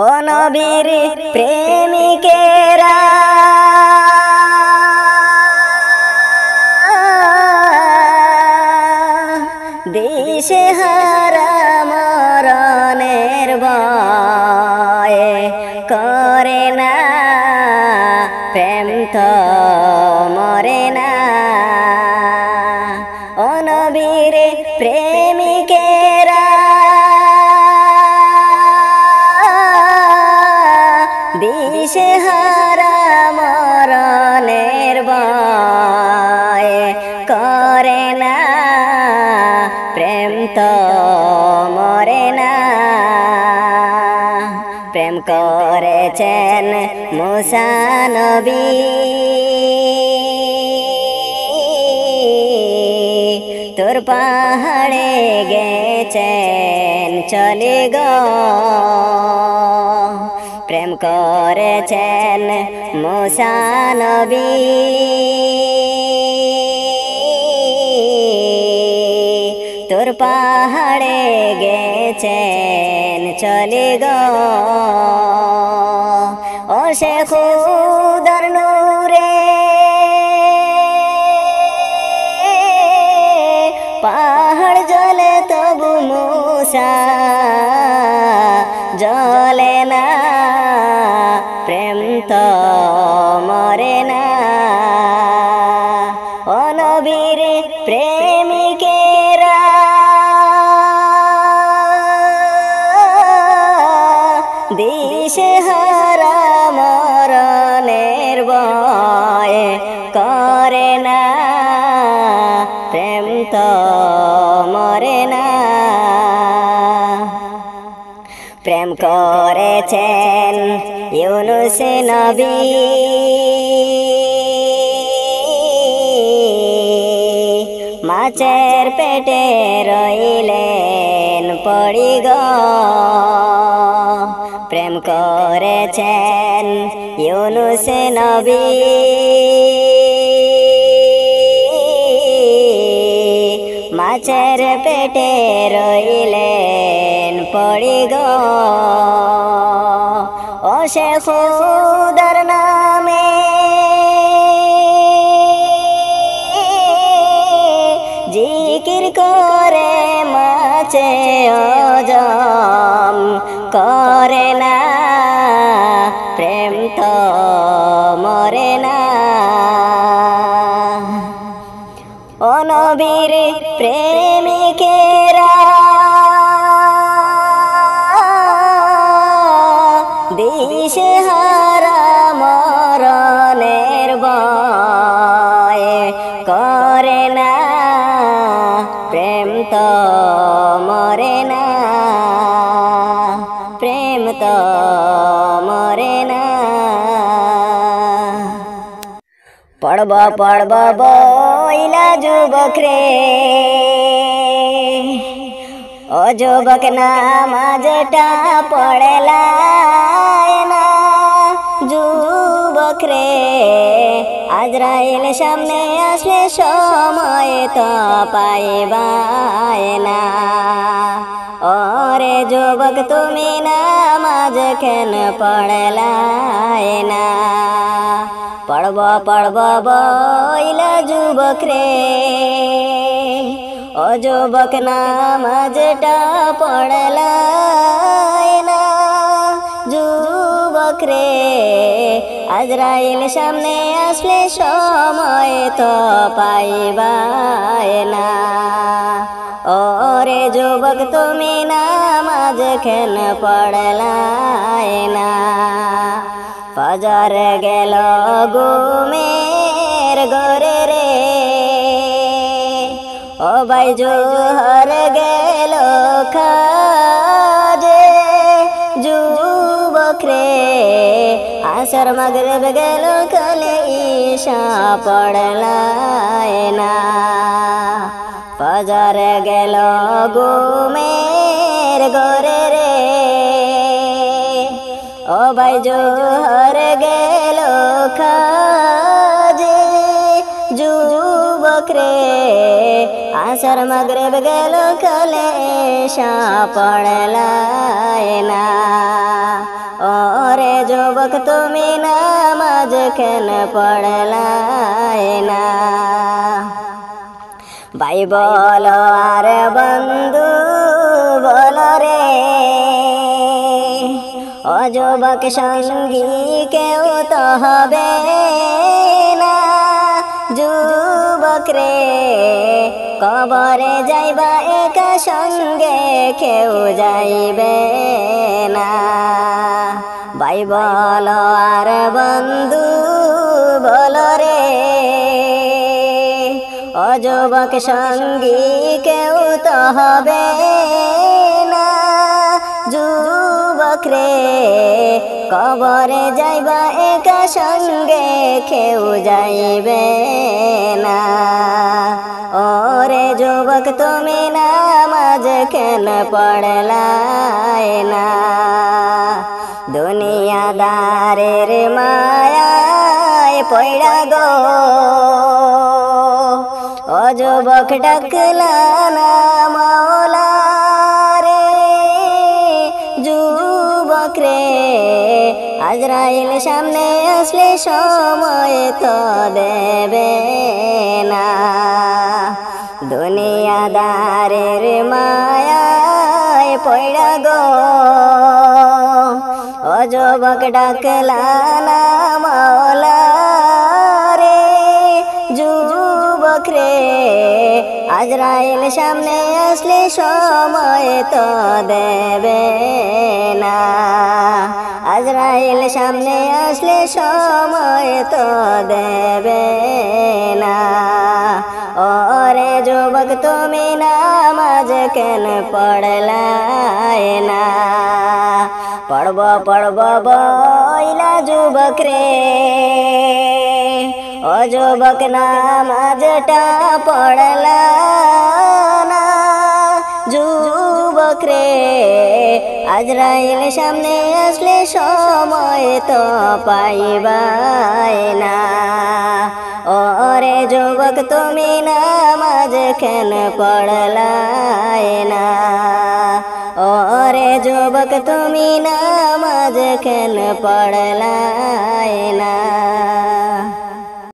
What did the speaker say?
ও নবীর প্রেমিকেরা দিশেহারা মরণের ভয়ে করে না প্রেম তো মরে না। ও নবীর প্রেমিকেরা দিশেহারা মরণের ভয়ে করে না প্রেম তো মরে না। প্রেম করেছেন মুসা নবী তোর পাহাড়ে গেছেন চলে গো। প্রেম করেছেন মুসা নবী তোর পাহাড়ে গেছেন চলে গো। ও সে খুদার নূরে পাহাড় জ্বলে তবু মুসা জ্বলে না প্রেম তো মরে না। ও নবীর প্রেমিকেরা দিশেহারা মরণের ভয়ে করে না প্রেম তো মরে না। প্রেম করেছেন ইউনুস নবী মাছের পেটে রইলেন পড়ি গো। প্রেম করেছেন ইউনুস নবী মাছের পেটে রইলেন পড়ি গো। ও সে খুদার নামে জিকির করে মাছে অজম করে না প্রেম তো মরে না। ও নবীর প্রেমিকেরা দিশেহারা মরণের ভয়ে করে না প্রেম তো মরে না। প্রেম তো মরে না। পড়ব পড়ব বইলা যুবক রে ও যুবক নামাজটা পড়লা না। যুবক রে আজরাইল সামনে আসলে সময় তো পাইবাই না। ওরে যুবক তুমি নামাজ কেন পড়লাই না। পড়ব পড়ব বইলা যুবক রে ও যুবক নামাজটা পড়লাই না। যুবক রে আজরাইল সামনে আসলে সময় তো পাইবাই না। ওরে যুবক তুমি নামাজ কেন পড়লাই না। ফজর গেল ঘুমের ঘরে রে ও ভাই জোহর গেল কাজে। যুবক রে আসর মাগরিব গেল কালে ঈশা পড়লাই না। ফজর গেল ঘুমের ঘরে রে ও ভাই জোহর গেল কাজে। যুবক রে আসর মাগরিব গেল কালে ঈশা পড়লাই না। যুবক তুমি নামাজ কেন পড়লাই না? ভাই বলো আর বন্ধু বলো রে, ও যুবক সঙ্গী কেউ তো হবে না। যুবক রে কবরে যাইবা একা সঙ্গে কেউ যাইবে না। ভাই বলো আর বন্ধু বলো রে, ও যুবক সঙ্গী কেউ তো হবে না। যুবক রে কবরে যাইবা একা সঙ্গে কেউ যাইবে না। ওরে যুবক তুমি নামাজ কেন পড়লাই না? দুনিয়াদারের মায়ায় পড়া গো, ও যুবক ডাকলা না মাওলা রে। যুবক রে আজরাইল সামনে আসলে সময় তো দেবে না। দুনিয়াদারের মায়ায় পড়া গো, ও যুবক ডাকলা না মাওলা রে। যুবক রে আজরাইল সামনে আসলে সময় তো দেবে না। আজরাইল সামনে আসলে সময় তো দেবে না। ওরে যুবক তুমি নামাজ কেন পড়লাই না? পড়ব পড়ব বইলা যুবক রে, ও যুবক নামাজটা পড়লা না। যুবক রে আজরাইল সামনে আসলে সময় তো পাইবাই না। ওরে যুবক তুমি নামাজ কেন পড়লাই না? ওরে যুবক তুমি নামাজ কেন পড়লাই না?